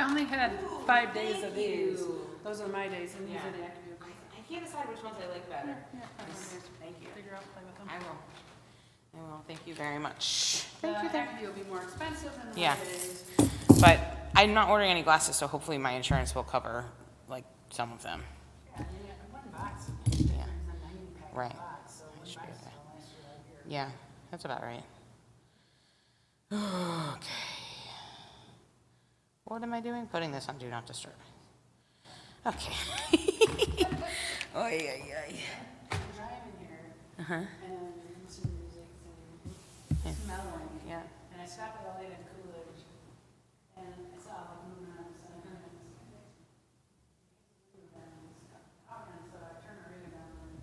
I only had 5 days of Thank these. you. Those are my days, and these Yeah. are the active. I can't decide which ones I like better. Yeah, 5 days. Thank you. Figure out, play with them. I will. I will. Thank you very much. The active will be more expensive than the Yeah. days. But I'm not ordering any glasses, so hopefully my insurance will cover like some of them. Yeah, one box is Yeah. different than 90-pack Right. box, so one should box be is okay. gonna last you out here. Yeah, that's about right. Okay. What am I doing? Putting this on Do Not Disturb. Okay. Oy, oy, oy. I'm driving here, Uh-huh. and listen to music, Yeah. and mellowing. Yeah. And I stopped at a light at Coolidge, and I saw like moving on the side. So I turned the radio down and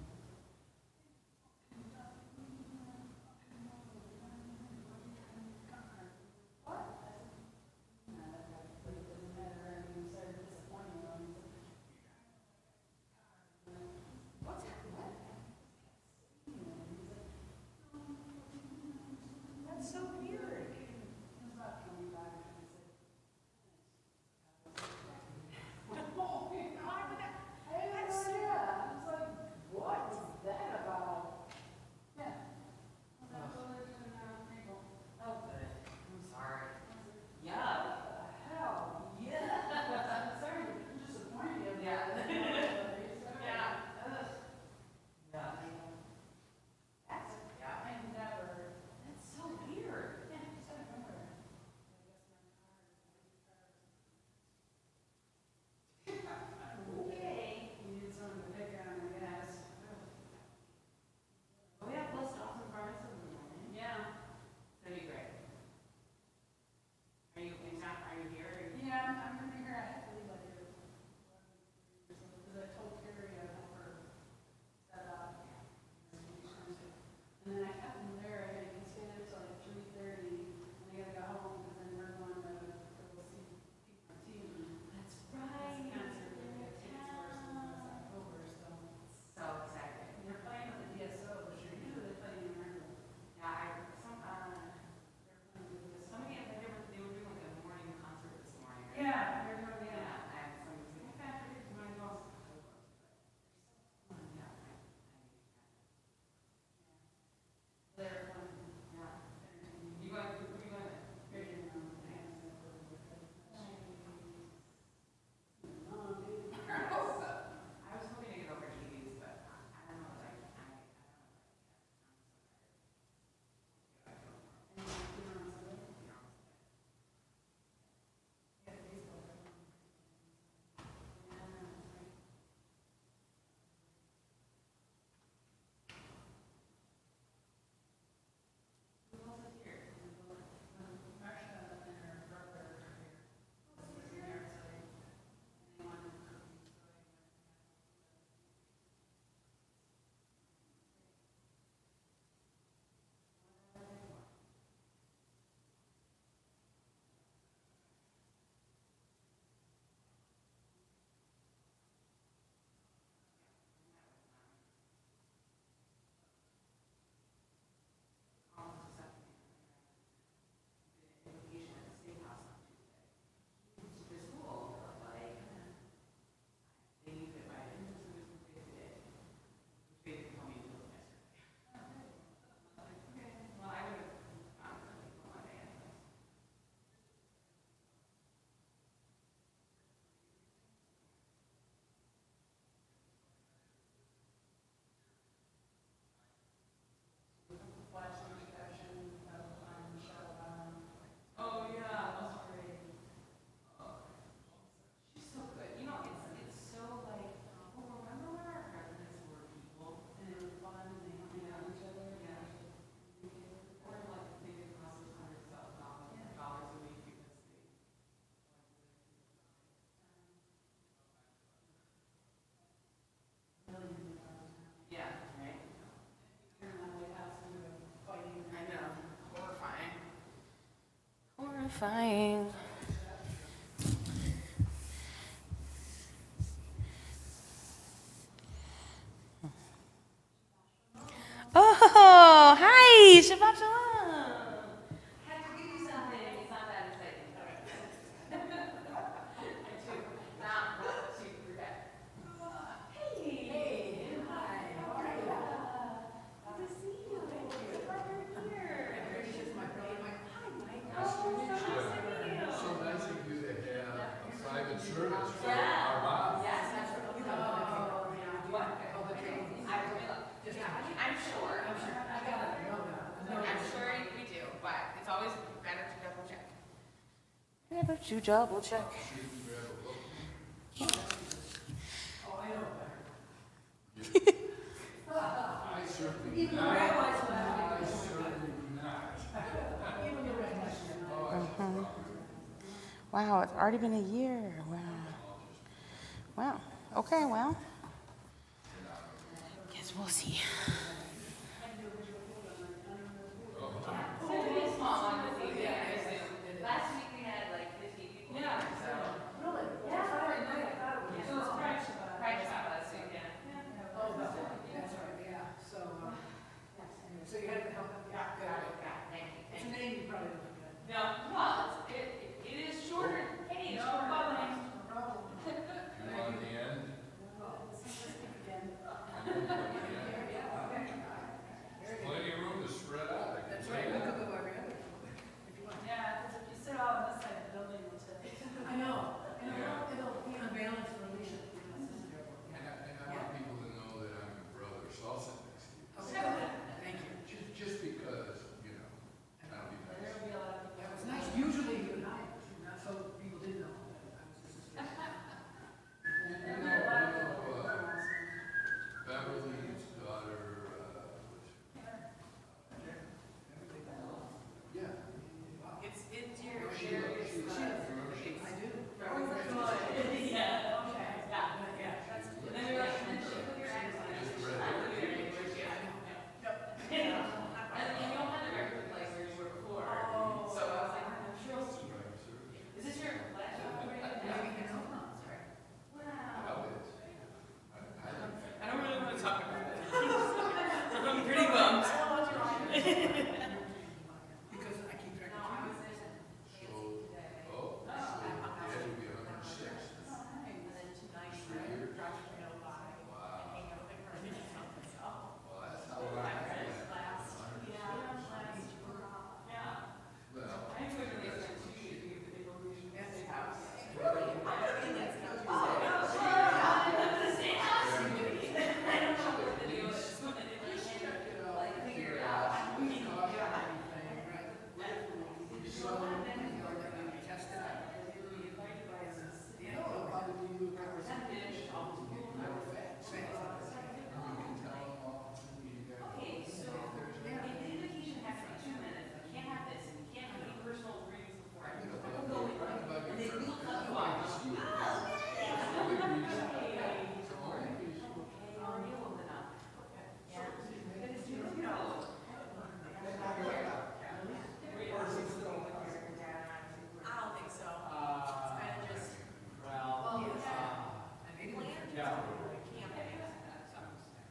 Horrifying. Oh, hi, Shabbat Shalom. I have to give you something. It's not that exciting. But you double check. Mhm. Wow, it's already been a year. Wow. Wow. Okay, well. Guess we'll see. Last week we had like 50 people. Yeah. So. Really? Yeah. Friday night, I thought it was. So it's Pride Shabbat. Pride Shabbat last week, yeah. Oh, that's right, yeah. So you had to help them? Got it, thank you, It's thank a you. name you probably don't forget. No, well, it is shorter, hey, it's short following. No problem. You on the end? Again. Plenty of room to spread out. I can That's tell right, you we that. could go every other if you want. Yeah, because if you sit all on this side of the building, it's I know, and it'll be unbalanced for Alicia. And I want people to know that I'm your brother, so I'll sit next to you. Okay, thank you. Just because, you know, that'll be nice. there'll be a lot of people. That was nice. Usually you and I, not so people didn't know. I was just. There'll be a lot of people. Beverly's daughter, yeah. It's your She various. remember she I do. Yeah, okay. Yeah. And then we were like, and then she put your accent. just read I it. live here in English, yeah. And you don't have the record place where you were before. So I was like, I'm sure. Is this your last job? Sorry. Wow. I don't really want to talk about it. I'm pretty bummed. Because I keep track No, of I you. was there. Oh, yeah, you'll be 106. And then tonight, Years. Josh will go by and hang out with her and something. So, Well, that's how I last. Yeah. Well, I think we're going to Tuesday for the evolution of this house. figure it out. Okay, so the invitation has to be 2 minutes. We can't have this, and we can't have any personal readings before. And they will cut you off. Already old enough. I don't think so. It's kind of just.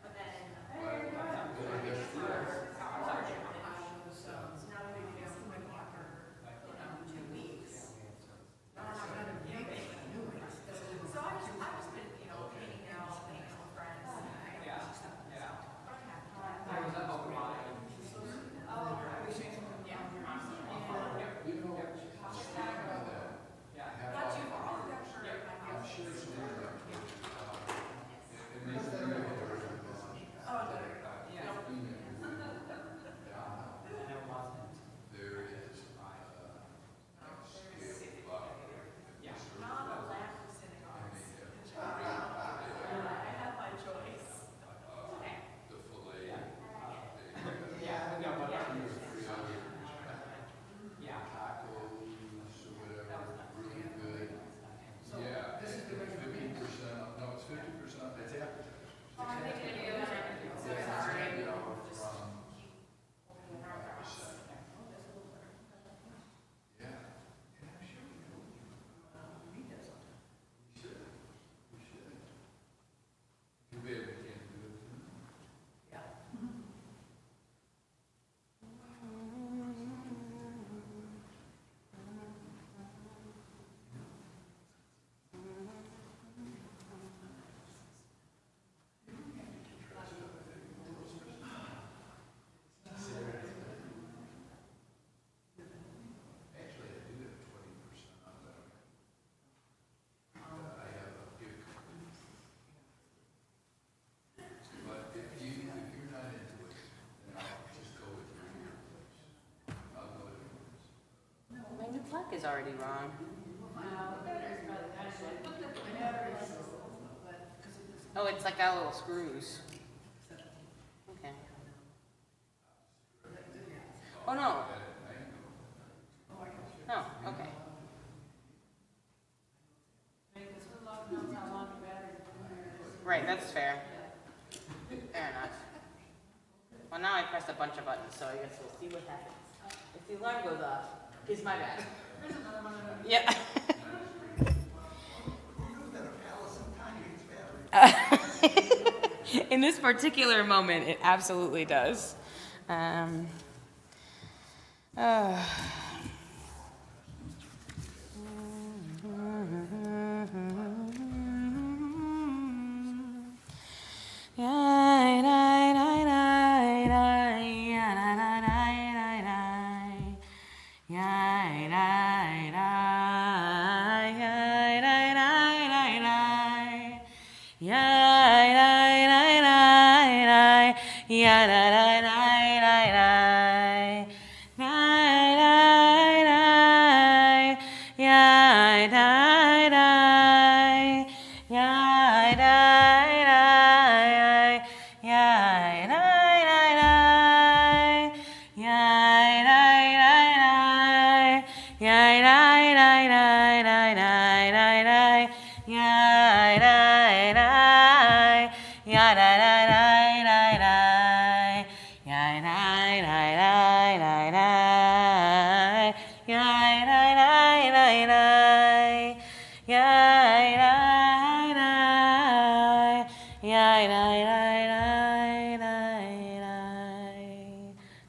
But then. So I've just been, hanging out, with friends. Not too far. I'm sure it's really like, it makes it really hard. There is, scale buck. Not a lack of synagogues. I have my choice. The fillet. Tacos or whatever, really good. Yeah, This is the regular 50%, no, it's 50%, it's after. Oh, I'm thinking of the other one. So sorry. Yeah, yeah, sure we do. We should, we should. Too bad we can't do it. Actually, I do have 20% on that. I have a gift card. But if you're not into it, then I'll just go with your place. I'll go to yours. My new plaque is already wrong. Oh, it's like got little screws. Okay. Oh, no. No, okay. Because who knows how long the battery is. Right, that's fair. Fair enough. Well, now I pressed a bunch of buttons, so I guess we'll see what happens. If the alarm goes off, it's my bad. There's another one of them. Yeah. In this particular moment, it absolutely does. Uh,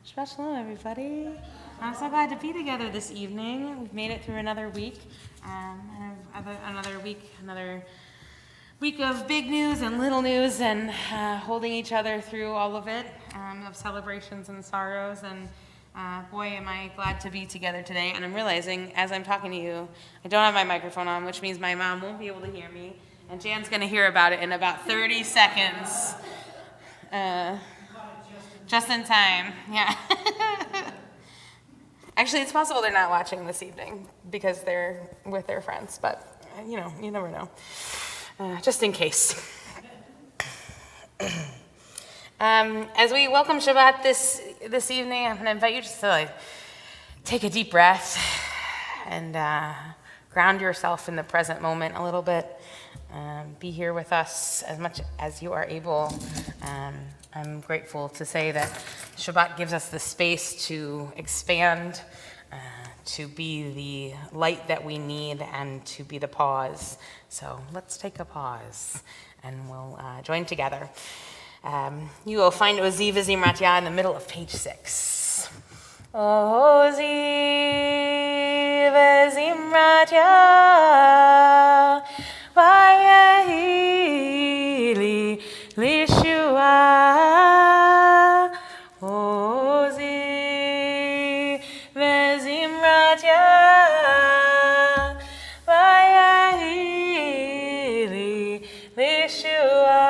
Shabbat shalom, everybody. I'm so glad to be together this evening. We've made it through another week, another week of big news and little news, and holding each other through all of it, of celebrations and sorrows. And boy, am I glad to be together today. And I'm realizing, as I'm talking to you, I don't have my microphone on, which means my mom won't be able to hear me, and Jan's going to hear about it in about 30 seconds. Just in time, yeah. Actually, it's possible they're not watching this evening because they're with their friends, but you never know. Just in case. As we welcome Shabbat this evening, I'm going to invite you just to take a deep breath and ground yourself in the present moment a little bit. Be here with us as much as you are able. I'm grateful to say that Shabbat gives us the space to expand, to be the light that we need, and to be the pause. So let's take a pause, and we'll join together. You will find Ozi V'Zimrat in the middle of page 6. Ozi V'Zimrat Vayehi li Lishua. Ozi V'Zimrat Vayehi li Lishua.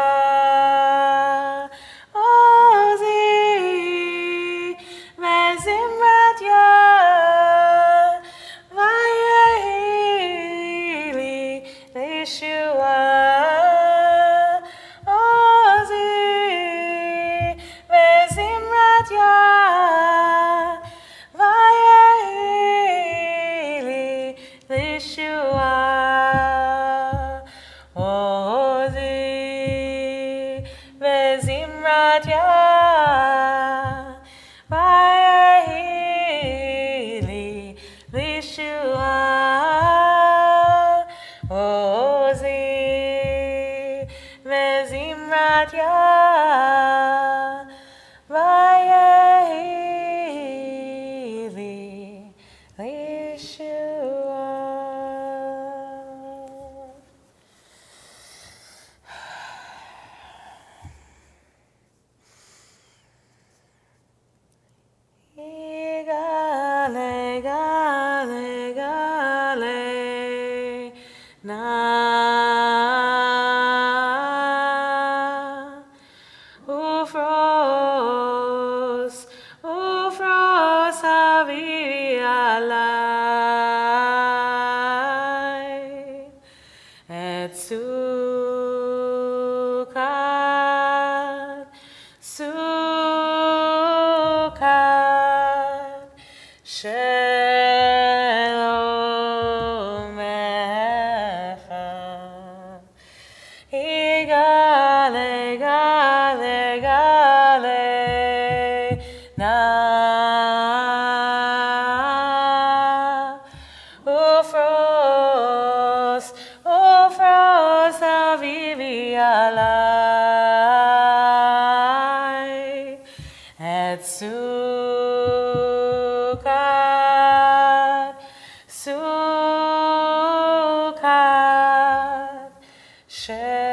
Ozi V'Zimrat Vayehi li Lishua. V'Zimrat Vayehi Sukkot, Sukkot, Shalom.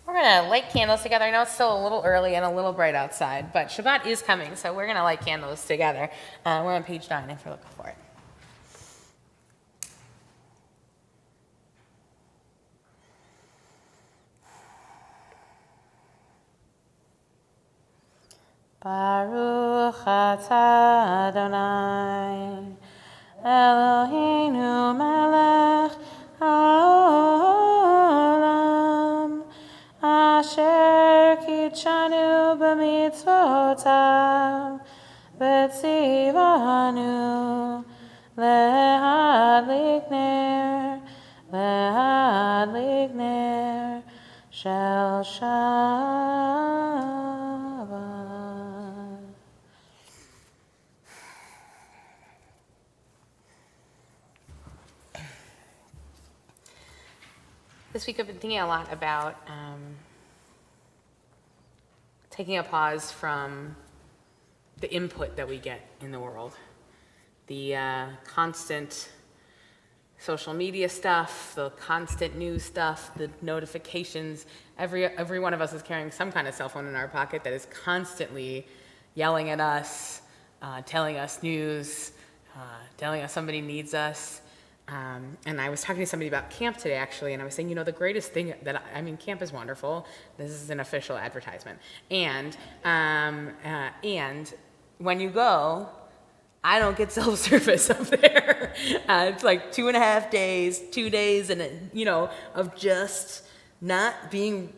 We're going to light candles together. I know it's still a little early and a little bright outside, but Shabbat is coming, so we're going to light candles together. We're on page 9 if you're looking for it. Baruch atah Adonai, Eloheinu melech haolam, asher kitshanu b'mitzvotav, v'tzivanu lehadlik ner shel Shabbat. This week I've been thinking a lot about taking a pause from the input that we get in the world. The constant social media stuff, the constant news stuff, the notifications. Every one of us is carrying some kind of cell phone in our pocket that is constantly yelling at us, telling us news, telling us somebody needs us. And I was talking to somebody about camp today, actually, and I was saying, the greatest thing camp is wonderful. This is an official advertisement. And when you go, I don't get self-service up there. It's like 2.5 days, 2 days, and of just not being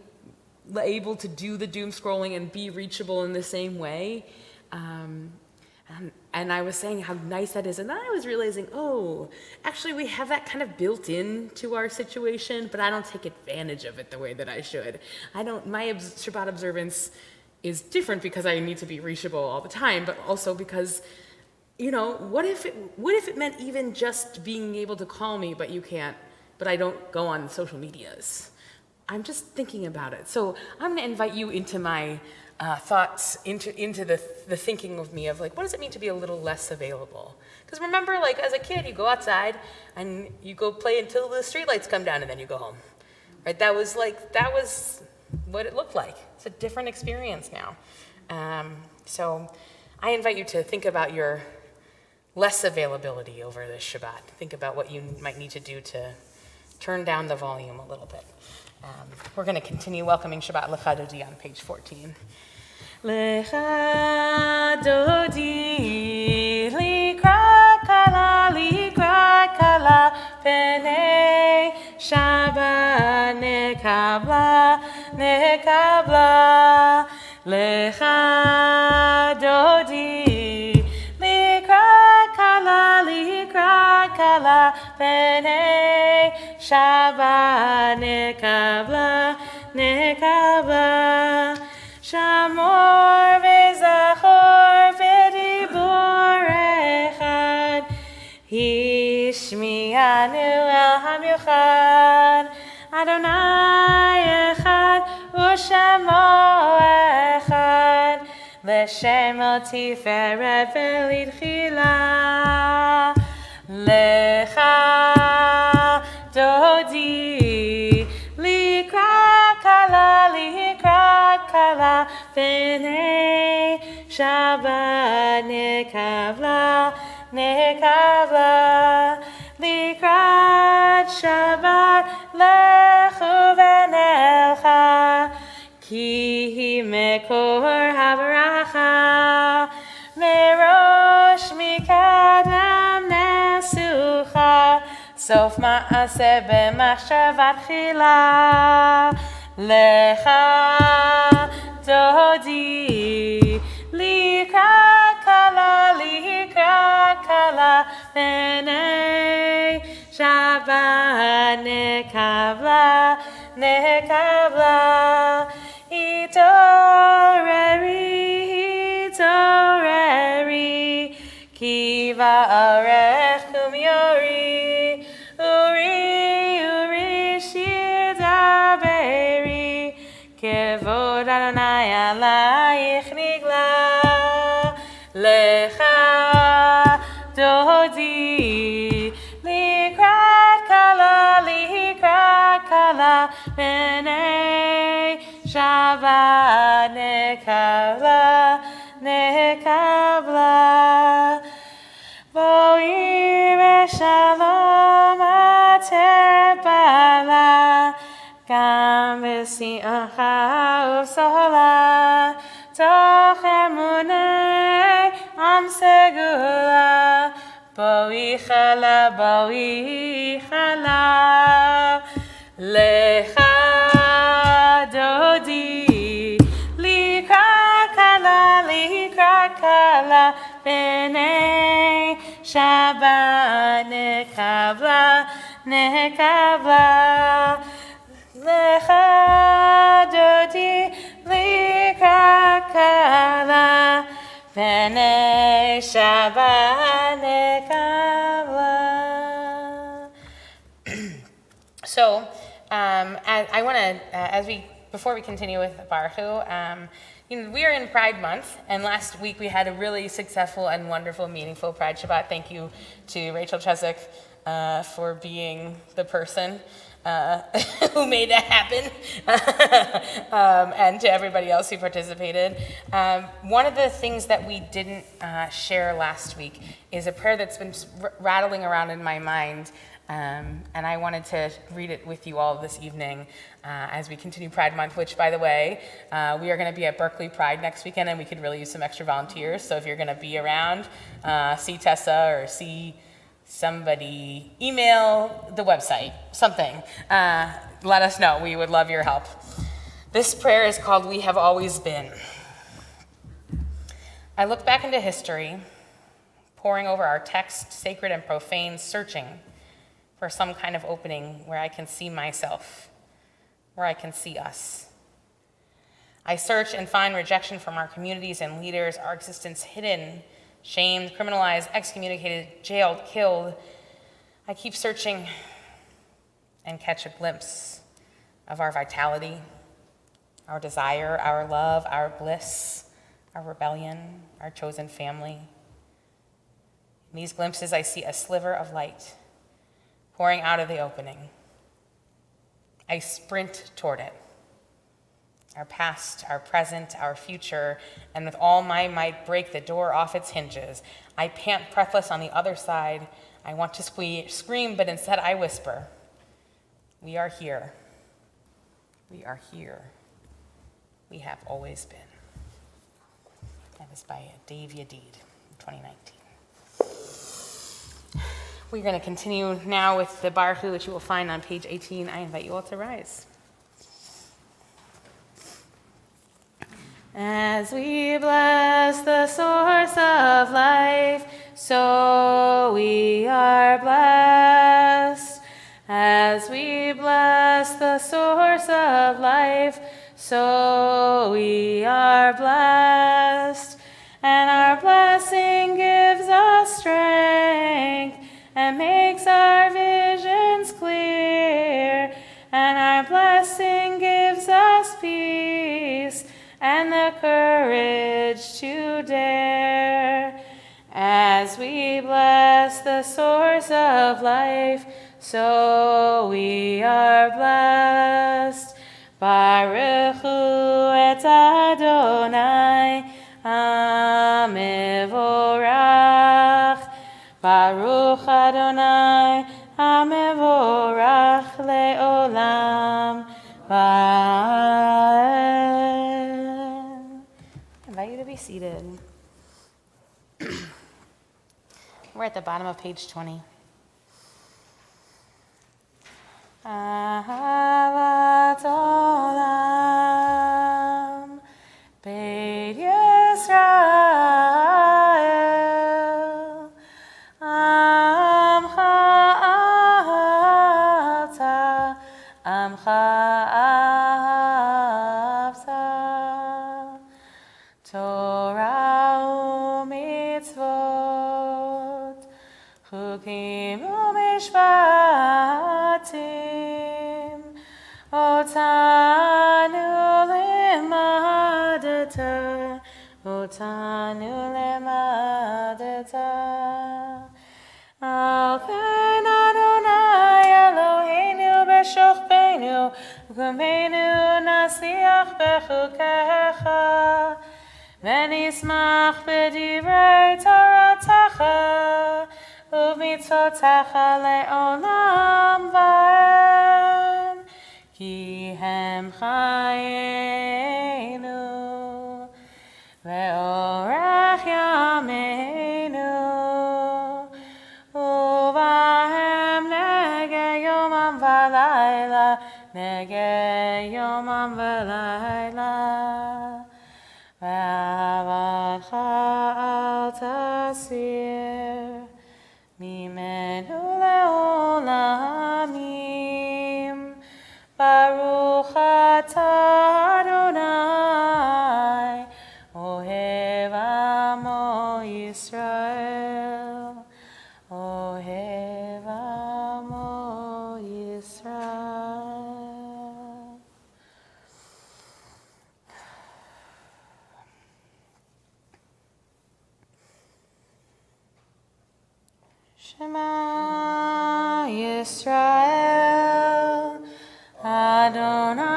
able to do the doom scrolling and be reachable in the same way. And I was saying how nice that is, and then I was realizing, actually we have that kind of built into our situation, but I don't take advantage of it the way that I should. My Shabbat observance is different because I need to be reachable all the time, but also because, what if it meant even just being able to call me, but you can't, but I don't go on social medias. I'm just thinking about it. So I'm going to invite you into my thoughts, into the thinking of me of what does it mean to be a little less available? Because remember, as a kid, you go outside and you go play until the streetlights come down and then you go home, right? That was what it looked like. It's a different experience now. So I invite you to think about your less availability over this Shabbat. Think about what you might need to do to turn down the volume a little bit. We're going to continue welcoming Shabbat Lecha Dodi on page 14. Lecha Dodi, likra kala, penei Shabbat nekabla. Lecha Dodi, likra kala, penei Shabbat nekabla, Shamor v'zachor v'dibur echad, Hishmi'anu el hamiuchad, Adonai echad u'shemo echad, L'shemo tiferet v'litchila, Lecha Dodi, likra kala, penei Shabbat nekavla, likrat Shabbat lechu v'nelcha, ki hi mekor havaracha, merosh mikadam nesucha, Sof ma'aseh b'machshavat chila, Lecha Dodi, likra kala, penei Shabbat nekavla, itoreri, ki va'arech kum yori, Shabbat nekabla, nekabla. Bo'ir shalom aterabala, gam b'si'acha u'sola, toch emunei am segula, bo'ir chala, lecha dodi, likra kala, b'nei Shabbat nekabla, lecha dodi likra kala, b'nei Shabbat nekabla. So, I want to, before we continue with Baruch Hu, we are in Pride Month, and last week we had a really successful and wonderful, meaningful Pride Shabbat. Thank you to Rachel Cheswick for being the person who made that happen, and to everybody else who participated. One of the things that we didn't share last week is a prayer that's been rattling around in my mind. And I wanted to read it with you all this evening as we continue Pride Month, which, by the way, we are going to be at Berkeley Pride next weekend, and we could really use some extra volunteers. So if you're going to be around, see Tessa or see somebody, email the website, something. Let us know. We would love your help. This prayer is called We Have Always Been. I look back into history, poring over our text, sacred and profane, searching for some kind of opening where I can see myself, where I can see us. I search and find rejection from our communities and leaders, our existence hidden, shamed, criminalized, excommunicated, jailed, killed. I keep searching and catch a glimpse of our vitality, our desire, our love, our bliss, our rebellion, our chosen family. In these glimpses, I see a sliver of light pouring out of the opening. I sprint toward it. Our past, our present, our future, and with all my might break the door off its hinges. I pant breathless on the other side. I want to scream, but instead I whisper, we are here. We are here. We have always been. That is by Dave Yadid, 2019. We're going to continue now with the Baruch Hu, which you will find on page 18. I invite you all to rise. As we bless the source of life, so we are blessed. As we bless the source of life, so we are blessed. And our blessing gives us strength and makes our visions clear. And our blessing gives us peace and the courage to dare. As we bless the source of life, so we are blessed. Baruch Hu et Adonai, Amevorach. Baruch Adonai, Amevorach le'olam va'ed. I invite you to be seated. We're at the bottom of page 20. Ahavat olam, Beit Yisrael, Amcha ahavta, Amcha ahavta, Torah u'mitzvot, Chukim u'mishpatim, Otanu lemadata, Otanu lemadata. Al ken Adonai Eloheinu b'shochbeinu, U'kameinu nasliach בחוקיך, ונשמח בדברי תורתך, ובמצוותיך לעולם ועד, כי הם חיינו, ואורך ימינו, ובהם נגה יומם ולילה, נגה יומם ולילה, ואהבתך אל תסיר ממנו לעולמים. ברוך אתה אדוני, אוהב עמו ישראל, אוהב עמו ישראל. Shema Yisrael, Adonai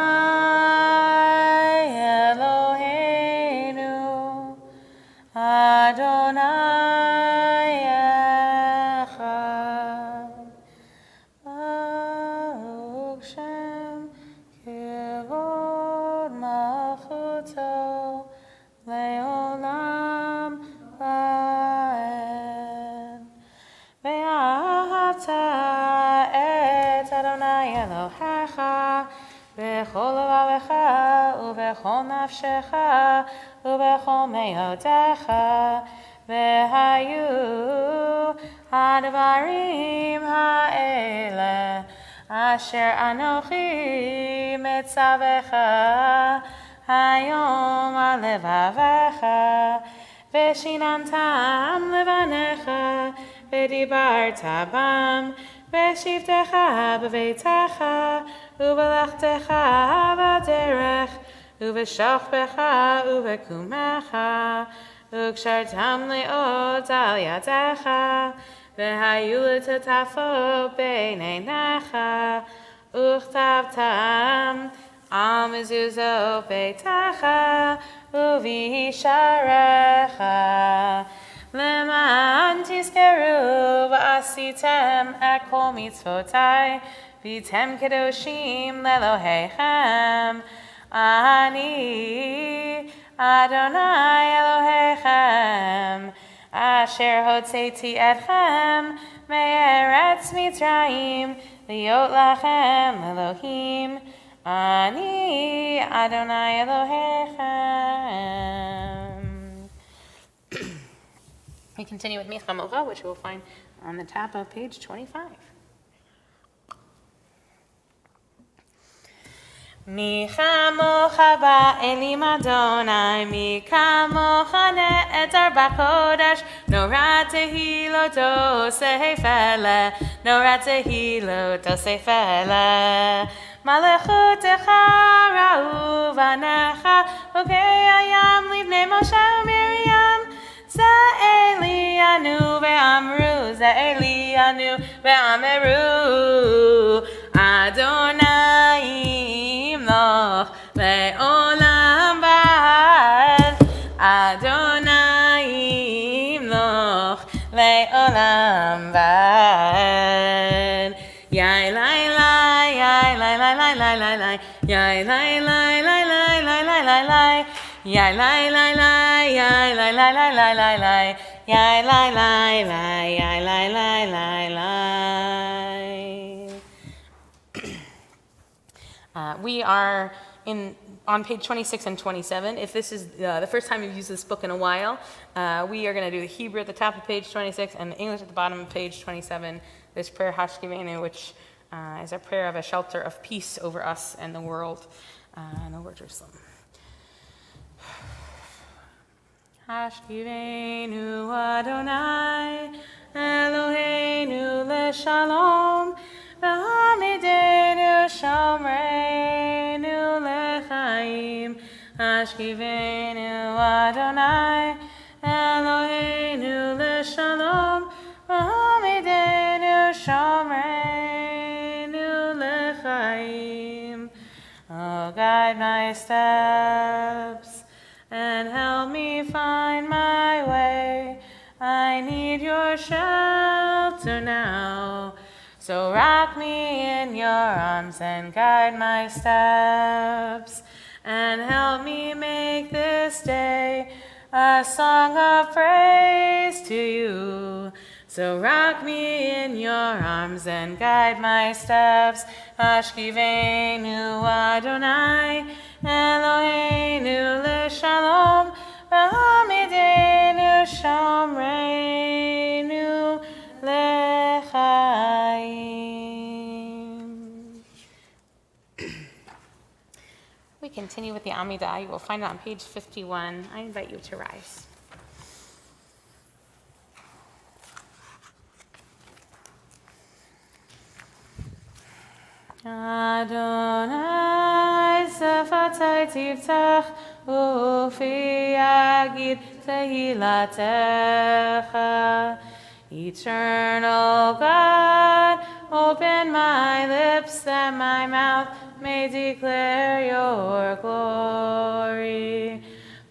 Eloheinu, Adonai Echad. Baruch Shem Kivod Malchuto Leolam Vaed. ואהבת את אדוני אלוהיך בכל לבבך ובכל נפשך ובכל מאודיך, והיו הדברים האלה אשר אנוכי מצווך היום על לבבך, ושיננתם לבניך ודיברת בם בשבתך בביתך ובלכתך בדרך ובשוכבך ובקומך, וקשרתם לאות על ידיך, והיו לטוטפות בין עיניך, וכתבתם על מזוזות ביתך ובשעריך, למען תזכרו ועשיתם את כל מצוותי, והייתם קדושים לאלוהיכם. אני אדוני אלוהיכם, אשר הוצאתי אתכם מארץ מצרים, להיות לכם אלוהים. אני אדוני אלוהיכם. We continue with Michamocha, which we will find on the top of page 25. מי כמוך באלים אדוני, מי כמוך נעתר בקודש, נורא תהילות עושה פלא, נורא תהילות עושה פלא. מלכותך ראו בניך, חוקי הים לבני משה ומרים. זה אלינו ואמרו, זה אלינו ואמרו, אדוני ימלוך לעולם ועד, אדוני ימלוך לעולם ועד. יאי לי לי, יאי לי לי לי לי לי לי, יאי לי לי לי לי לי לי לי לי, yai lai lai lai, yai lai lai lai lai lai lai, yai lai lai lai, yai lai lai lai lai. We are on page 26 and 27. If this is the first time you've used this book in a while, we are going to do the Hebrew at the top of page 26 and the English at the bottom of page 27. This prayer Hashkivenu, which is a prayer of a shelter of peace over us and the world and over Jerusalem. Hashkivenu Adonai Eloheinu leShalom, v'hamidenu shomreinu lechaim. Hashkivenu Adonai Eloheinu leShalom, v'hamidenu shomreinu lechaim. guide my steps, and help me find my way. I need your shelter now, so rock me in your arms and guide my steps, and help me make this day a song of praise to you. So rock me in your arms and guide my steps. Ashkivenu Adonai, Eloheinu l'shalom, v'hamidenu shomreinu l'chaim. We continue with the Amidah. You will find it on page 51. I invite you to rise. Adonai sefatai tiftach ufi yagid tehilatecha. Eternal God, open my lips that my mouth may declare your glory.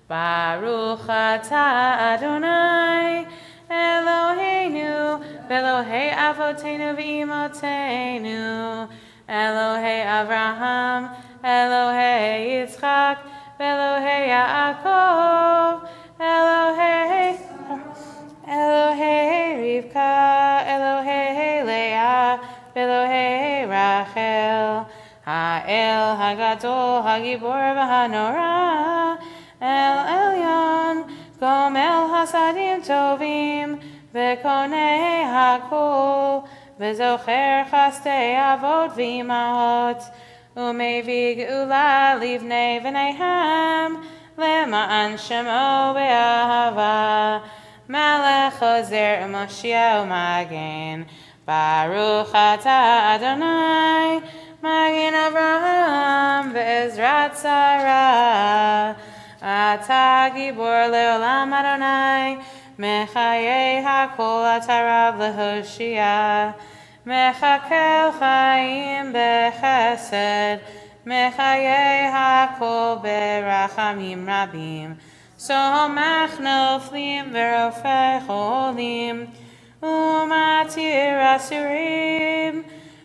Baruch atah Adonai Eloheinu Elohei Avotenu v'Imotenu Elohei Avraham, Elohei Yitzchak, Elohei Yaakov, Elohei Rivka, Elohei Leah, Elohei Rachel, Ha'el Hagadol, Hagibor v'Hanora, El Elyon, Gomel Hasadim Tovim, V'konei Hakol, V'zocher chastei avot v'imahot, u'mevig ula livnei v'neihem, le'ma'an shemo be'ahava, melech ozer u'moshiach u'magen, Baruch atah Adonai, Magen Avraham ve'ezrat Sarah, atah gibor le'olam Adonai, Mechayei hakol atarav lehoshia, Mechakel chaim bechesed, Mechayei hakol berachamim rabim, Somach noflim verofei cholim, Umatir asurim,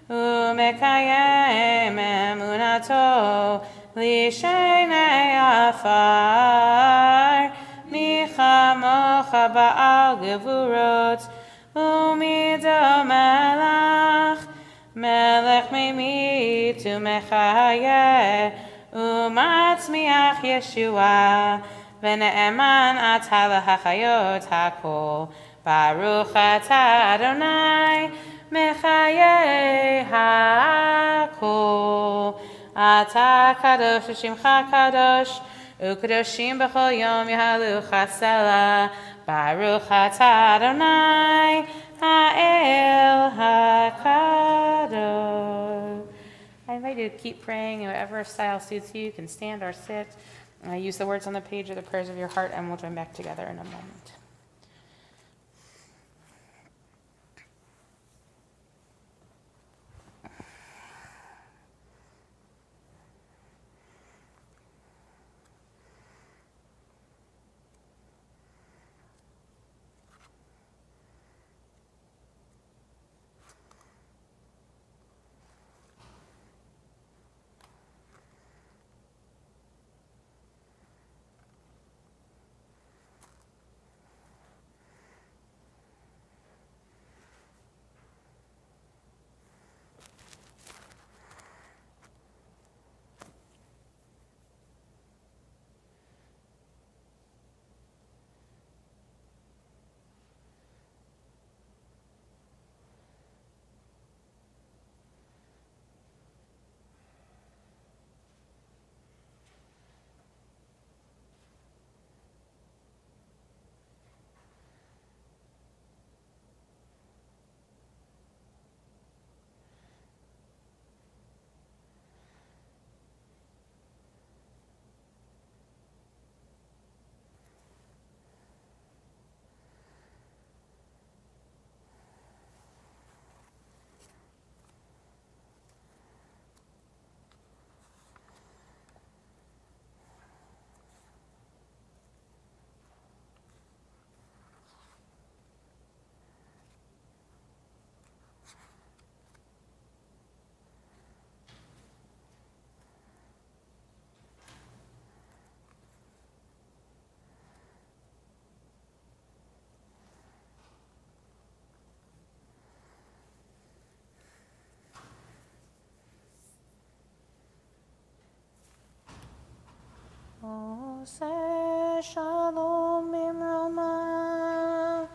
Umekayem emunato, Lishenei afar, Michamocha ba'al gevurot, umido melech, melech meimit umechayeh, umatzmiach Yeshua, v'ne'eman atah lahachayot hakol, Baruch atah Adonai, mechayeh hakol, atah kadosh v'shimcha kadosh, Ukadoshim b'chol yom yahalu chasela, Baruch atah Adonai, ha'el hakadosh. I invite you to keep praying in whatever style suits you. You can stand or sit. Use the words on the page or the prayers of your heart, and we'll join back together in a moment. Yaseh shalom bimroma.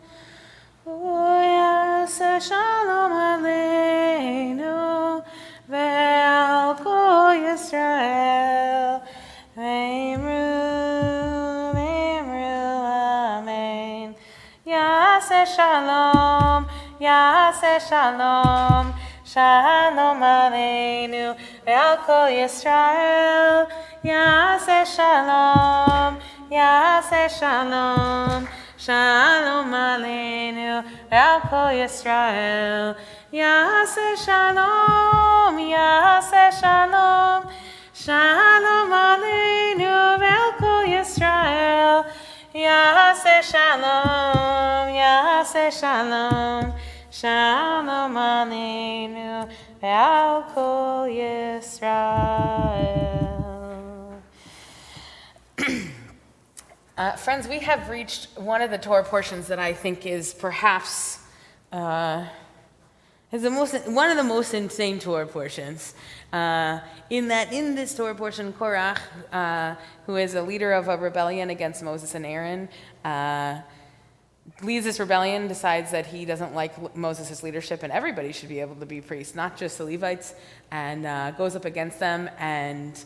Yaseh shalom aleinu ve'al kol Yisrael. Ve'imru, ve'imru, amen. Yaseh shalom, Yaseh shalom, shalom aleinu ve'al kol Yisrael. Yaseh shalom, Yaseh shalom, shalom aleinu ve'al kol Yisrael. Yaseh shalom, Yaseh shalom, shalom aleinu ve'al kol Yisrael. Yaseh shalom, Yaseh shalom, shalom aleinu ve'al kol Yisrael. Friends, we have reached one of the Torah portions that I think is perhaps one of the most insane Torah portions. In this Torah portion, Korach, who is a leader of a rebellion against Moses and Aaron, leads this rebellion, decides that he doesn't like Moses' leadership and everybody should be able to be priests, not just the Levites, and goes up against them, and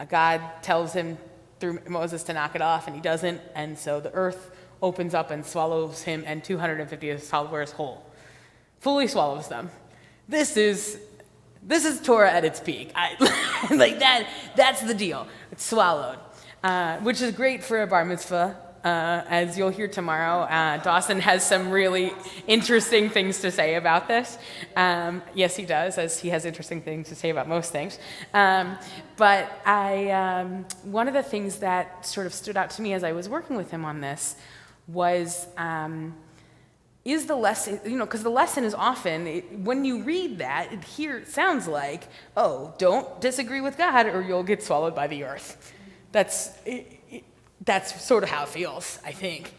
God tells him through Moses to knock it off, and he doesn't, and so the earth opens up and swallows him and 250 of his followers whole. Fully swallows them. This is Torah at its peak. Like that's the deal. It's swallowed, which is great for a bar mitzvah. As you'll hear tomorrow, Dawson has some really interesting things to say about this. Yes, he does, as he has interesting things to say about most things. But one of the things that sort of stood out to me as I was working with him on this was, is the lesson, because the lesson is often, when you read that, it sounds like, oh, don't disagree with God or you'll get swallowed by the earth. That's sort of how it feels, I think.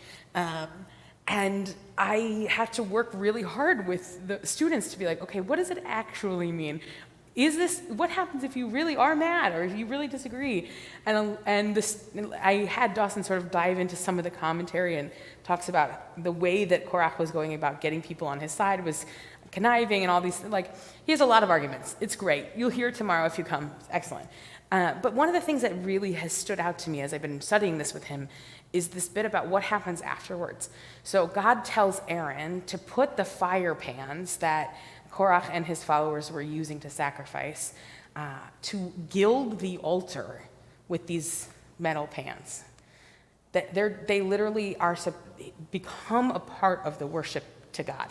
And I had to work really hard with the students to be like, okay, what does it actually mean? What happens if you really are mad or if you really disagree? And I had Dawson sort of dive into some of the commentary and talks about the way that Korach was going about getting people on his side was conniving and all these, he has a lot of arguments. It's great. You'll hear tomorrow if you come. It's excellent. But one of the things that really has stood out to me as I've been studying this with him is this bit about what happens afterwards. So God tells Aaron to put the fire pans that Korach and his followers were using to sacrifice to gild the altar with these metal pans. That they literally become a part of the worship to God.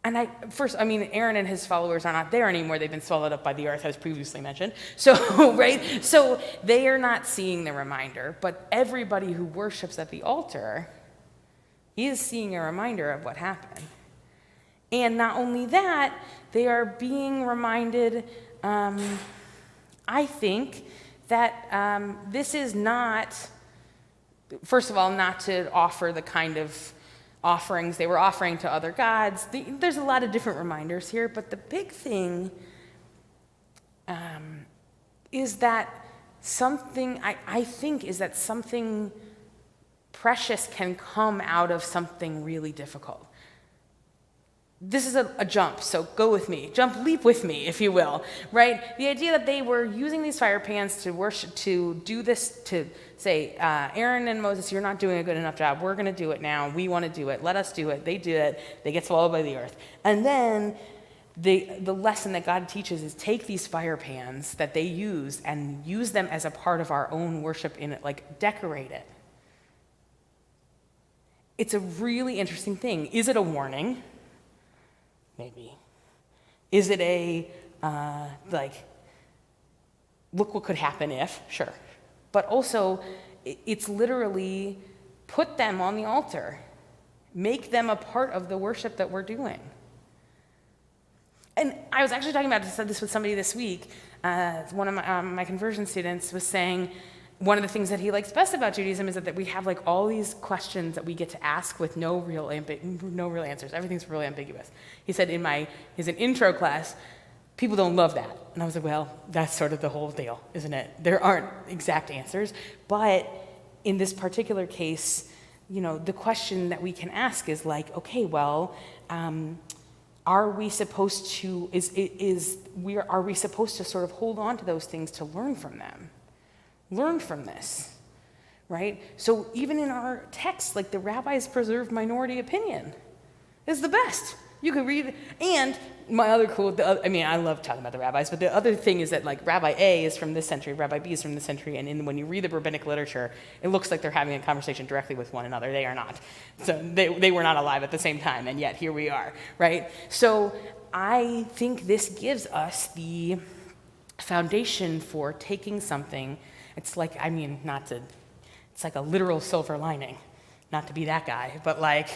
And Aaron and his followers are not there anymore. They've been swallowed up by the earth, as previously mentioned. So, right? So they are not seeing the reminder, but everybody who worships at the altar is seeing a reminder of what happened. And not only that, they are being reminded, I think, that this is not, first of all, not to offer the kind of offerings they were offering to other gods. There's a lot of different reminders here, but the big thing is that something precious can come out of something really difficult. This is a jump, so go with me. Leap with me, if you will, right? The idea that they were using these fire pans to worship, to do this, to say, Aaron and Moses, you're not doing a good enough job. We're going to do it now. We want to do it. Let us do it. They do it. They get swallowed by the earth. And then the lesson that God teaches is take these fire pans that they used and use them as a part of our own worship in it, decorate it. It's a really interesting thing. Is it a warning? Maybe. Is it look what could happen if? Sure. But also, it's literally put them on the altar. Make them a part of the worship that we're doing. And I was actually talking about this with somebody this week. One of my conversion students was saying, one of the things that he likes best about Judaism is that we have all these questions that we get to ask with no real answers. Everything's really ambiguous. He said in his intro class, people don't love that. And I was like, well, that's sort of the whole deal, isn't it? There aren't exact answers, but in this particular case, the question that we can ask is like, okay, well, are we supposed to are we supposed to sort of hold on to those things to learn from them, learn from this, right? So even in our text, like the rabbis preserved minority opinion is the best. You could read, and my other I love talking about the rabbis, but the other thing is that like Rabbi A is from this century, Rabbi B is from this century, and when you read the rabbinic literature, it looks like they're having a conversation directly with one another. They are not. So they were not alive at the same time, and yet here we are, right? So I think this gives us the foundation for taking something, it's like a literal silver lining, not to be that guy, but like,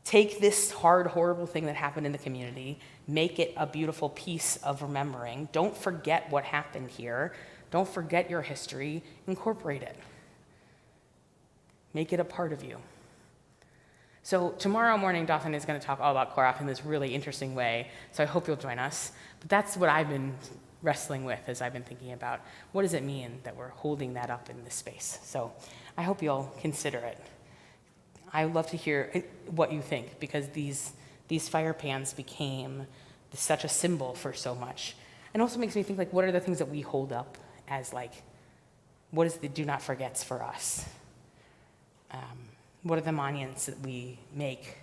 take this hard, horrible thing that happened in the community, make it a beautiful piece of remembering. Don't forget what happened here. Don't forget your history. Incorporate it. Make it a part of you. So tomorrow morning, Dawson is going to talk all about Korach in this really interesting way, so I hope you'll join us. But that's what I've been wrestling with as I've been thinking about what does it mean that we're holding that up in this space. So I hope you'll consider it. I would love to hear what you think, because these fire pans became such a symbol for so much. And also makes me think, like, what are the things that we hold up as, like, what is the do not forgets for us? What are the monuments that we make?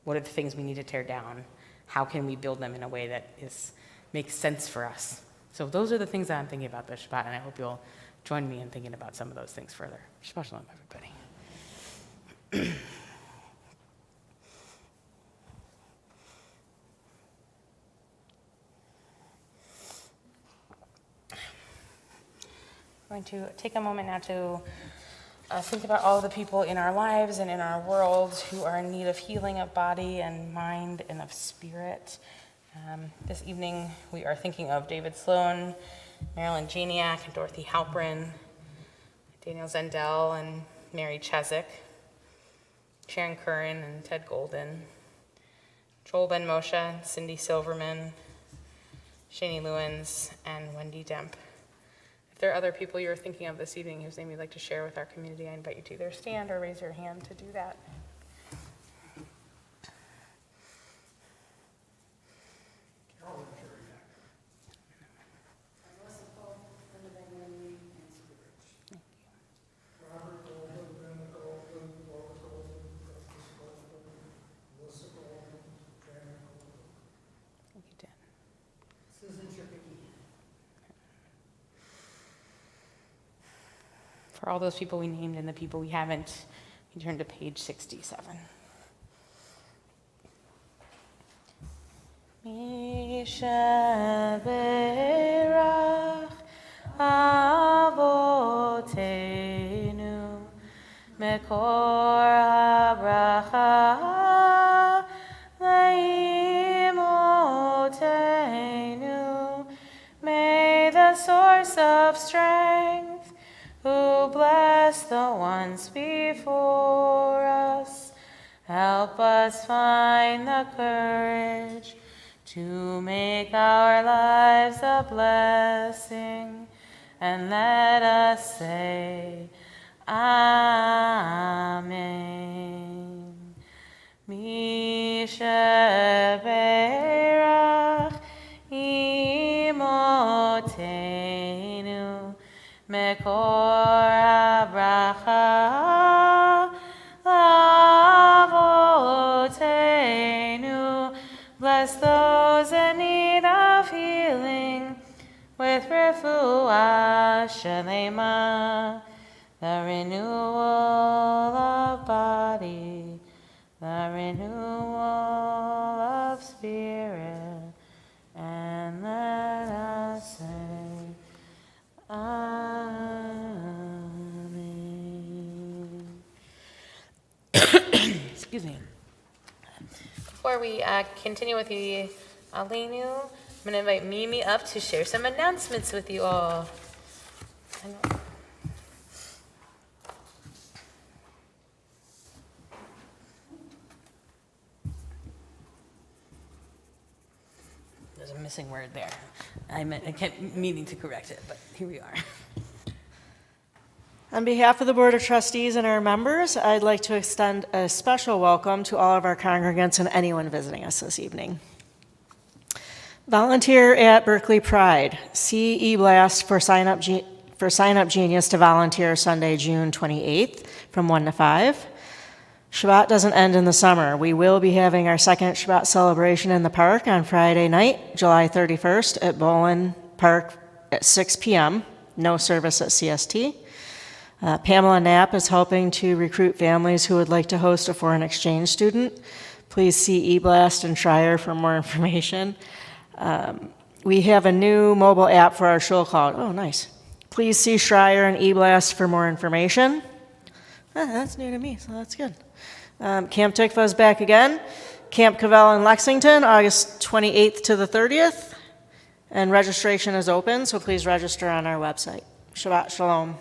What are the things we need to tear down? How can we build them in a way that makes sense for us? So those are the things that I'm thinking about this Shabbat, and I hope you'll join me in thinking about some of those things further. Shabbat shalom, everybody. I'm going to take a moment now to think about all the people in our lives and in our world who are in need of healing of body and mind and of spirit. This evening we are thinking of David Sloan, Marilyn Janiak, and Dorothy Halprin, Daniel Zendel and Mary Chezik, Sharon Curran and Ted Golden, Joel Ben Moshe, and Cindy Silverman, Shani Lewins, and Wendy Demp. If there are other people you're thinking of this evening whose name you'd like to share with our community, I invite you to either stand or raise your hand to do that. For all those people we named and the people we haven't, we turn to page 67. Misha berach avotenu mekor habracha leimotenu. May the source of strength, who bless the ones before us, help us find the courage to make our lives a blessing, and let us say, Amen. Misha berach imotenu mekor habracha lavotenu. Bless those in need of healing with refuah shalema, the renewal of body, the renewal of spirit, and let us say, Amen. Excuse me. Before we continue with the Aleinu, I'm going to invite Mimi up to share some announcements with you all. was a missing word there. I kept meaning to correct it, but here we are. On behalf of the Board of Trustees and our members, I'd like to extend a special welcome to all of our congregants and anyone visiting us this evening. Volunteer at Berkeley Pride. See e-blast for Sign Up Genius to volunteer Sunday, June 28th from 1 to 5. Shabbat doesn't end in the summer. We will be having our second Shabbat celebration in the park on Friday night, July 31st at Bolin Park at 6 p.m. No service at CST. Pamela Knapp is helping to recruit families who would like to host a foreign exchange student. Please see eBlast and Schreier for more information. We have a new mobile app for our shul called, oh, nice. Please see Schreier and eBlast for more information. That's new to me, so that's good. Camp Tikva is back again. Camp Cavell in Lexington, August 28th to the 30th. And registration is open, so please register on our website. Shabbat Shalom.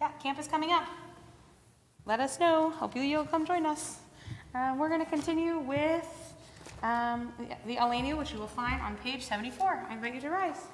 Yeah, camp is coming up. Let us know. Hope you'll come join us. We're going to continue with the Alenu, which you will find on page 74. I invite you to rise.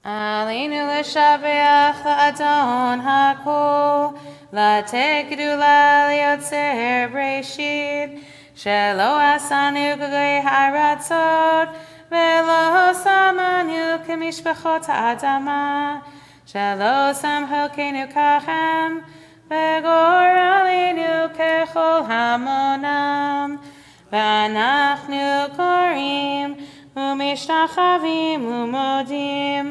Alenu l'shabeach la'adon hakol, la'teh gedula liotzer breshit, shelo asanu g'goy haratzot, velo samanu k'mishpachot ha'adama, shelo samchelkenu kachem, v'goralenu kechol hamonam, v'anachnu korim, u'mishtachavim u'modim,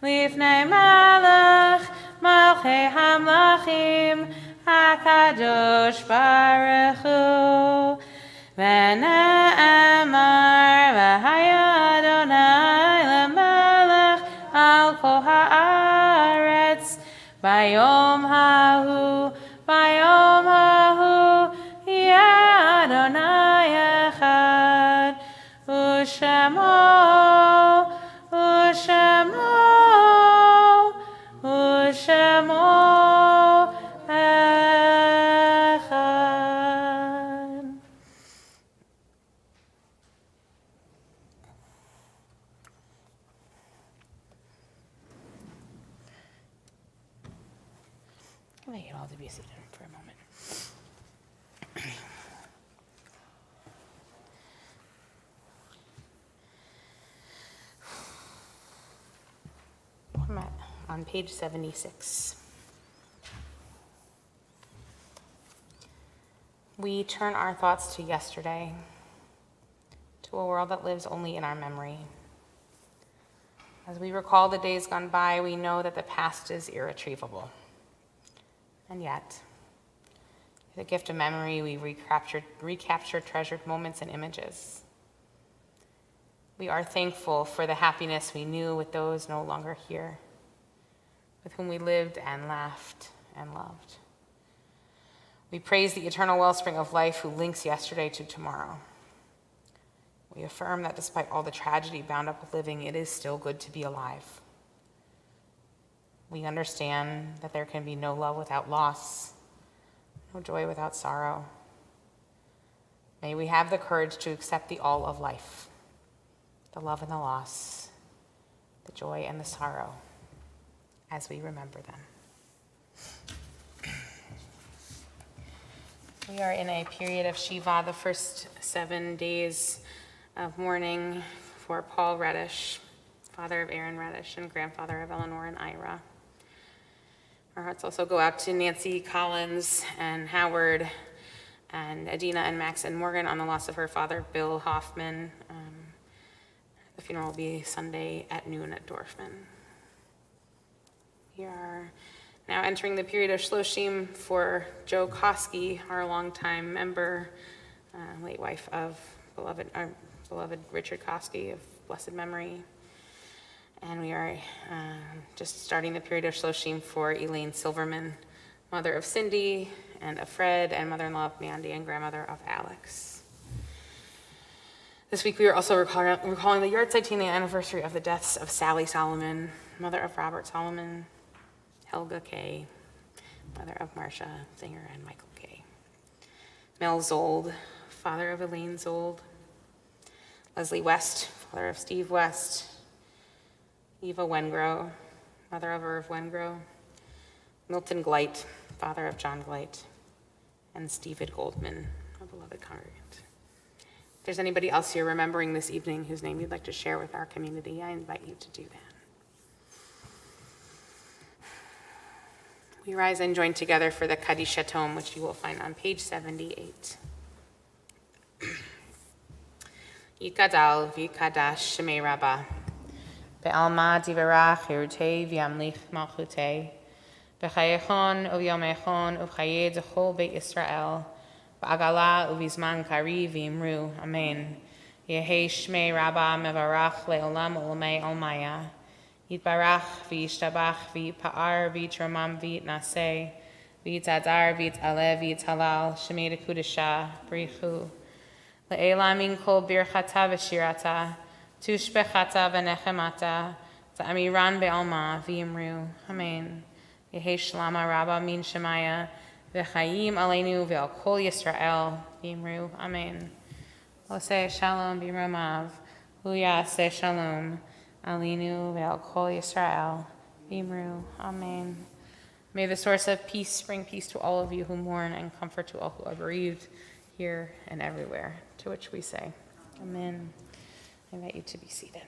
Lifnei Malach, Malchei Hamlachim, HaKadosh Baruch Hu. V'ne'emar, v'haya Adonai lemelech al kol haaretz. Bayom hahu, yeh Adonai echad. U'shemo, echad. I invite you all to be seated for a moment. I'm on page 76. We turn our thoughts to yesterday, to a world that lives only in our memory. As we recall the days gone by, we know that the past is irretrievable. And yet, the gift of memory, we recapture treasured moments and images. We are thankful for the happiness we knew with those no longer here, with whom we lived and laughed and loved. We praise the eternal wellspring of life who links yesterday to tomorrow. We affirm that despite all the tragedy bound up with living, it is still good to be alive. We understand that there can be no love without loss, no joy without sorrow. May we have the courage to accept the all of life, the love and the loss, the joy and the sorrow, as we remember them. We are in a period of Shiva, the first 7 days of mourning for Paul Reddish, father of Aaron Reddish and grandfather of Eleanor and Ira. Our hearts also go out to Nancy Collins and Howard and Adina and Max and Morgan on the loss of her father, Bill Hoffman. The funeral will be Sunday at noon at Dorfman. We are now entering the period of Shloshim for Joe Koski, our longtime member, late wife of our beloved Richard Koski of blessed memory. And we are just starting the period of Shloshim for Elaine Silverman, mother of Cindy and of Fred, and mother-in-law of Mandy, and grandmother of Alex. This week we are also recalling the yard site anniversary of the deaths of Sally Solomon, mother of Robert Solomon, Helga Kay, mother of Marcia Singer and Michael Kay, Mel Zold, father of Elaine Zold, Leslie West, father of Steve West, Eva Wengrow, mother of Irv Wengrow, Milton Gleit, father of John Gleit, and Stephen Goldman, a beloved congregant. If there's anybody else you're remembering this evening whose name you'd like to share with our community, I invite you to do that. We rise and join together for the Kaddish Tome, which you will find on page 78. Yikadal v'kadash shemei Rabbah, be'alma divarach hirutei v'yamlich malchutei, b'chayechon u'yomechon u'chayei d'chol beit Yisrael, ba'agala u'vizman kari v'imru, amen. Yehei shmei Rabbah mevarach le'olam u'lamei olmaya, yitbarach v'yishtabach v'yipa'ar v'yitramam v'yitnaseh, v'yitadar v'yitaleh v'yitalal, shemei dekudesha, brichu. Le'ela min kol birchata v'shirata, tushbechata v'nechemata, ta'amiran be'alma v'yimru, amen. Yehi shlama Rabbah min shemaya, v'chayim aleinu ve'al kol Yisrael, v'yimru, amen. Oseh shalom b'romav, hu yaseh shalom, aleinu ve'al kol Yisrael, v'yimru, amen. May the source of peace bring peace to all of you who mourn and comfort to all who are bereaved, here and everywhere, to which we say, amen. I invite you to be seated.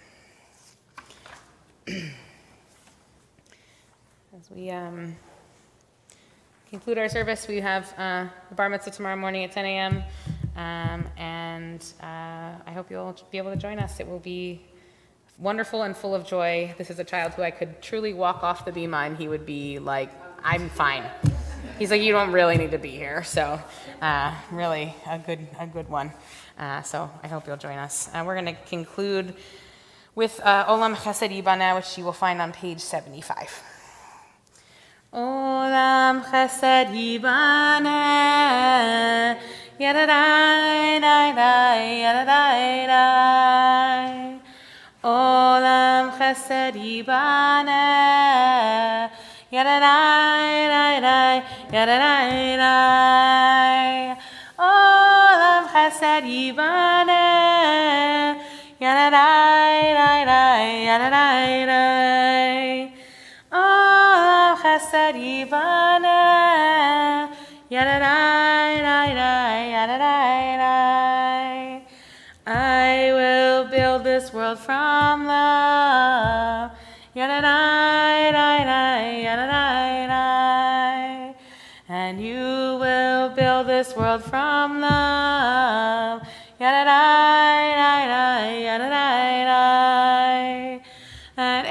As we conclude our service, we have the bar mitzvah tomorrow morning at 10 a.m., and I hope you'll be able to join us. It will be wonderful and full of joy. This is a child who I could truly walk off the bima and he would be like, I'm fine. He's like, you don't really need to be here. So really a good one. So I hope you'll join us. We're going to conclude with Olam Chesed Yibana, which you will find on page 75. Olam Chesed Yibana, yadadai, dai, dai, yadadai, dai. Olam Chesed Yibana, yadadai, dai, dai, yadadai, dai. Olam Chesed Yibana, yadadai, dai, dai, yadadai, dai. Olam Chesed Yibana, yadadai, dai, dai, yadadai, dai. I will build this world from love. Yadadai, dai, dai, yadadai, dai. And you will build this world from love. Yadadai, dai, dai, yadadai, dai. And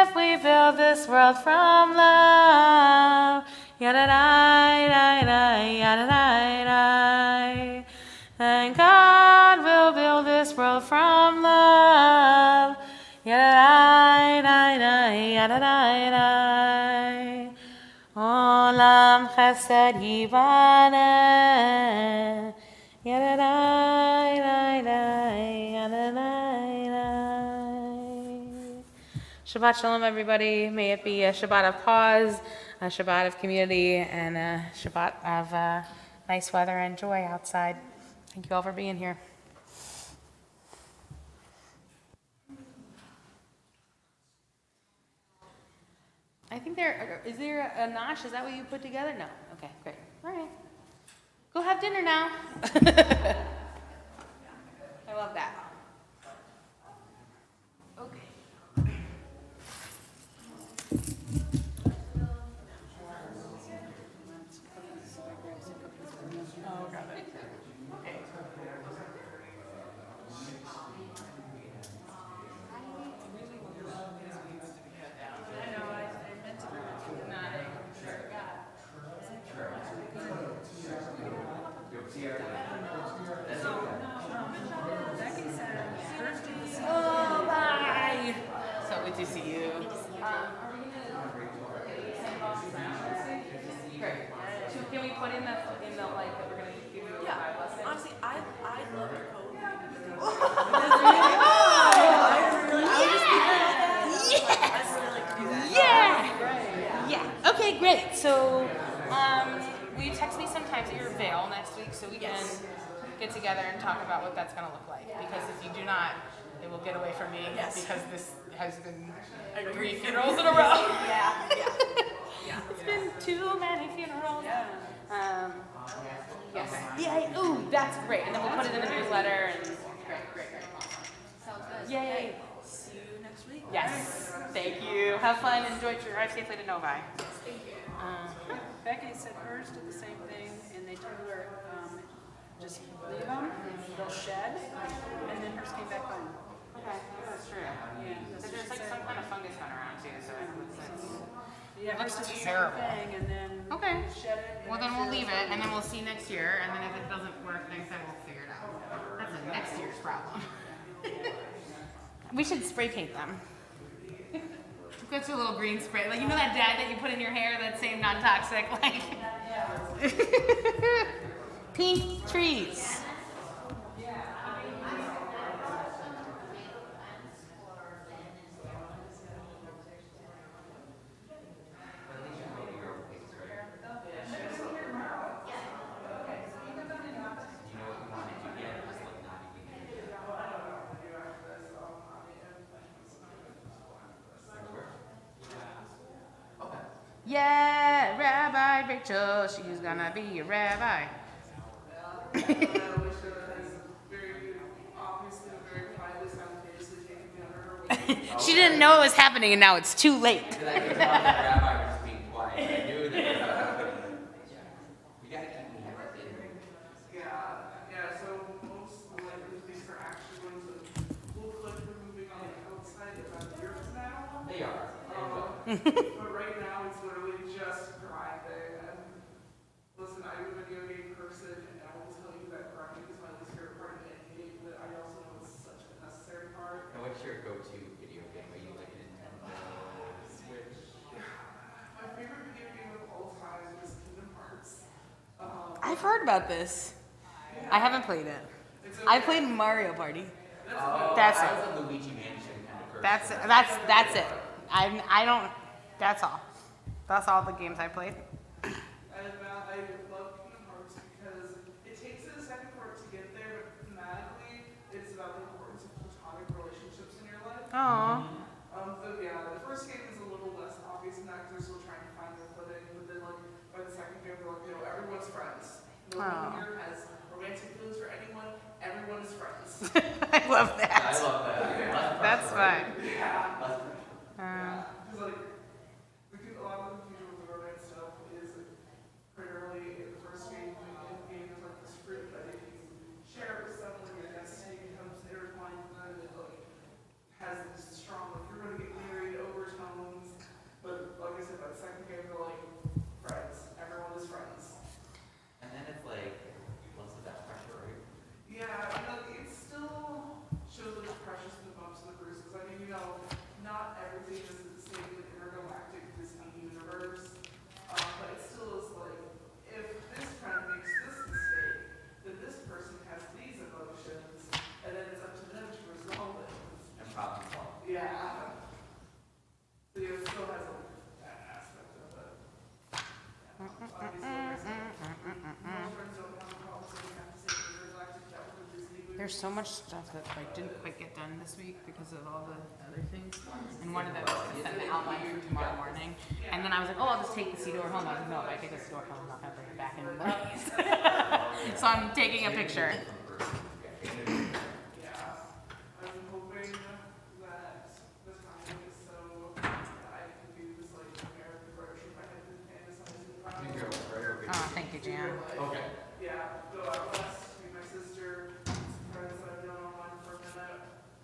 if we build this world from love, yadadai, dai, dai, yadadai, dai. And God will build this world from love. Yadadai, dai, dai, yadadai, dai. Olam Chesed Yibana, yadadai, dai, dai, yadadai, dai. Shabbat Shalom, everybody. May it be a Shabbat of pause, a Shabbat of community, and a Shabbat of nice weather and joy outside. Thank you all for being here. I think is there a nosh? Is that what you put together? No. Okay, great. All right. Go have dinner now. I love that. Okay. Oh, got it. Okay. Oh, bye. So good to see you. Are we gonna? Great. Can we put in the like that we're gonna give you a live lesson? Honestly, I love the code. I'd really like to do that. Yeah. Okay, great. So, will you text me sometimes at your avail next week so we can get together and talk about what that's going to look like? Because if you do not, it will get away from me because this has been 3 funerals in a row. It's been too many funerals. Yes. Yay. Ooh, that's great. And then we'll put it in the newsletter. And great. Sounds good. Yay. See you next week. Yes. Thank you. Have fun. Enjoy. Drive safely to Novi. Thank you. Becky said hers did the same thing, and they told her, just leave them, they'll shed, and then hers came back home. Okay, that's true. Yeah, that's what There's she like said. some kind of fungus going around too, so it looks like. Yeah, looks hers did the same terrible. thing, and then Okay. shed it. Well, then we'll leave it, and then we'll see next year, and then if it doesn't work next time, we'll figure it out. That's a next year's problem. We should spray paint them. Get you a little green spray, like you know that dye that you put in your hair, that same non-toxic, like. Pink trees. Yeah, Rabbi Rachel, she's gonna be a rabbi. She didn't know it was happening, and now it's too late. Because I could tell the rabbi was being quiet. I knew that it was happening. We gotta keep me entertained. So most likely things are actually going to look like we're moving on the outside about a year from now. They are. But right now it's literally just grinding. And listen, I'm a video game person, and I will tell you that grinding is my least favorite part of any game, but I also know it's such a necessary part. And what's your go-to video game? Are you like a Nintendo Switch? My favorite video game of all time is Kingdom Hearts. I've heard about this. I haven't played it. I played Mario Party. Oh, That's I it. was a Luigi Mansion kind of person. That's it. I don't. That's all. That's all the games I played. And I love Kingdom Hearts because it takes it a second for it to get there, but thematically, it's about the importance of platonic relationships in your life. Aww. The first game is a little less obvious in that because they're still trying to find their footing, but then like by the second game, they're like, everyone's friends. No one here has romantic feelings for anyone. Everyone is friends. I love I that. love that. That's fine. Because like, a lot of the confusion with the romance stuff is primarily in the first game, when in the game there's like this fruit that if you share it with someone, your destiny becomes intertwined with them, and it like has these strong, like you're gonna get married overtones. But like I said, by the second game, they're like friends. Everyone is friends. And then it's like, what's the best pressure, right? Yeah, it still shows the precious and the bumps and the bruises. I mean, not everything is the same in the intergalactic Disney universe, but it still is like, if this friend makes this mistake, then this person has these emotions, and then it's up to them to resolve it. And problem solve. Yeah. So yeah, it still has that aspect of it. Obviously, most friends don't have a problem, so you have to say intergalactic travel to Disney movies. There's so much stuff that I didn't quite get done this week because of all the other things. And one of them was to send the outline for tomorrow morning. And then I was like, oh, I'll just take the Sea Door home. I was like, no, if I take the Sea Door home, I'm not going to bring it back in the morning. So I'm taking a picture. Yeah, I'm hoping that the time is so that I can do this like American version if I had to pay this on You the go, right? Oh, thank you, Jan. Okay. Yeah, go out west, meet my sister, some friends that I've known online for a minute.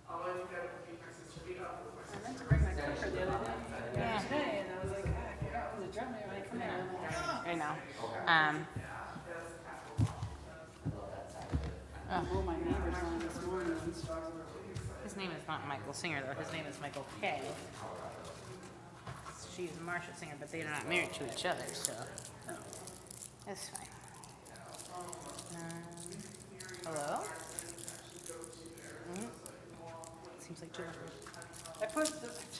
I'll let you go meet my sister, meet up with my I meant to sister. bring my cooker the other day, Yeah. today, and I was like, I forgot when the drum when I come in. I'm like, I know. That's capital Washington. oh, my neighbor's on this morning. His name is not Michael Singer, though. His name is Michael Kay. She's Marcia Singer, but they are not married to each other, so. It's fine. Hello? Seems like too much. I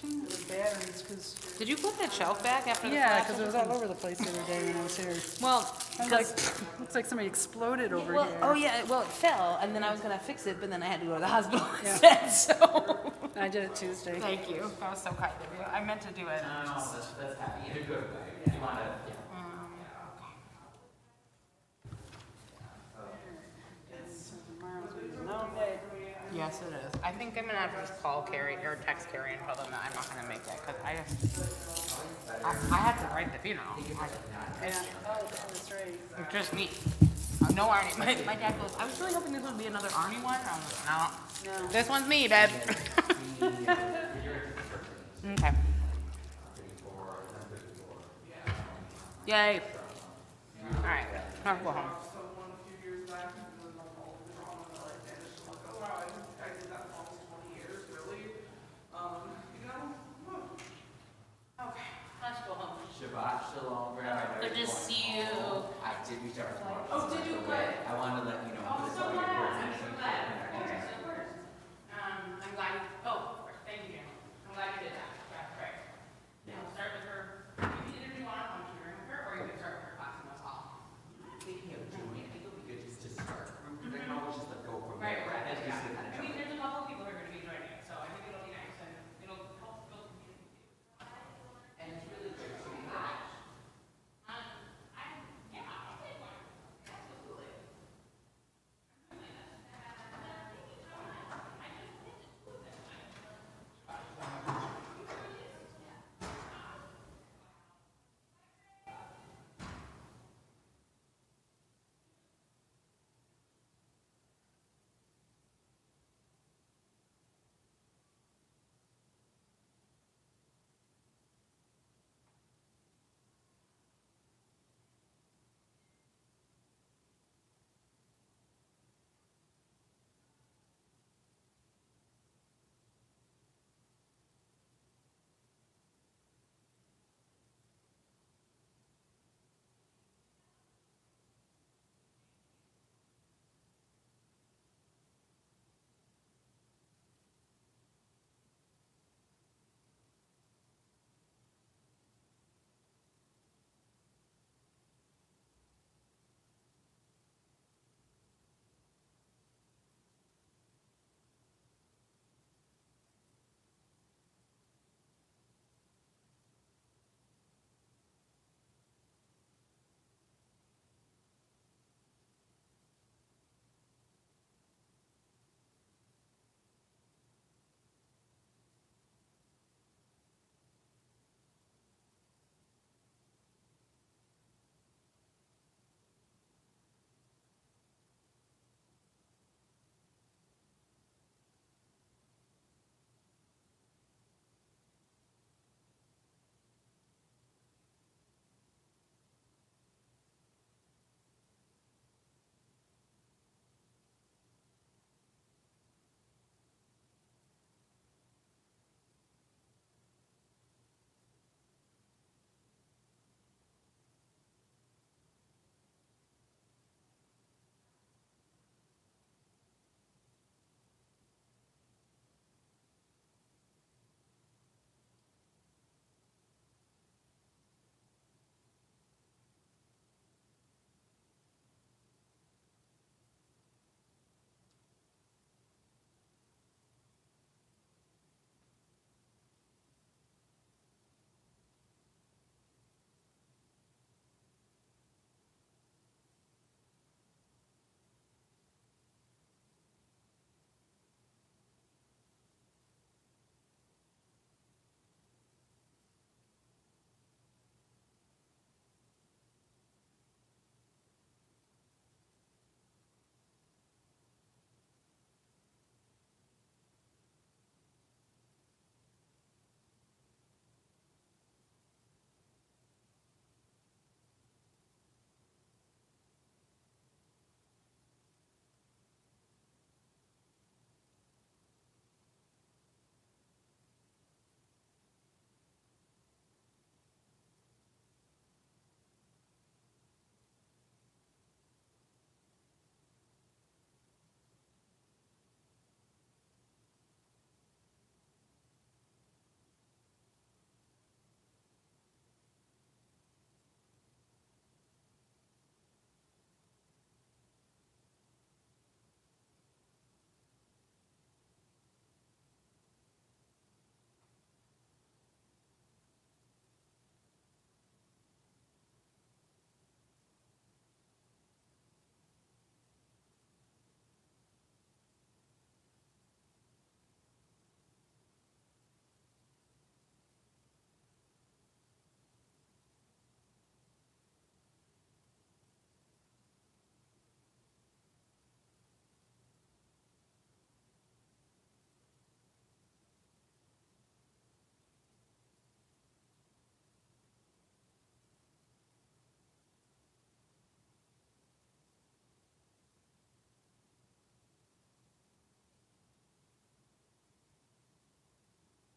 changed the batteries because, Did you put that shelf back after the yeah, flash? because it was all over the place the other day when I was here. Well, I was like, looks like somebody exploded over well, here. oh yeah, well it fell, and then I was gonna fix it, but then I had to go to the hospital Yeah. instead. So. I did it Tuesday. Thank you. That was so kind of you. I meant to do it. No, that's happy in a good way. If you wanna, yeah. So tomorrow's no day. Yes, it is. I think I'm gonna have to just call Carrie or text Carrie and tell them that I'm not gonna make it because I have to write the funeral. Yeah. Oh, that's right. It's just me. No Arnie. My dad goes, I was really hoping this would be another Arnie one. I was like, no. No. This one's me, babe. Okay. Yay. All right. I'll go home. So one a few years back, and then all the drama that like vanished. I'm like, oh wow, I did that for almost 20 years, really. You know, Okay. Let's go home. Shabbat shalom, Rabbi. Good to see you. I did reach out to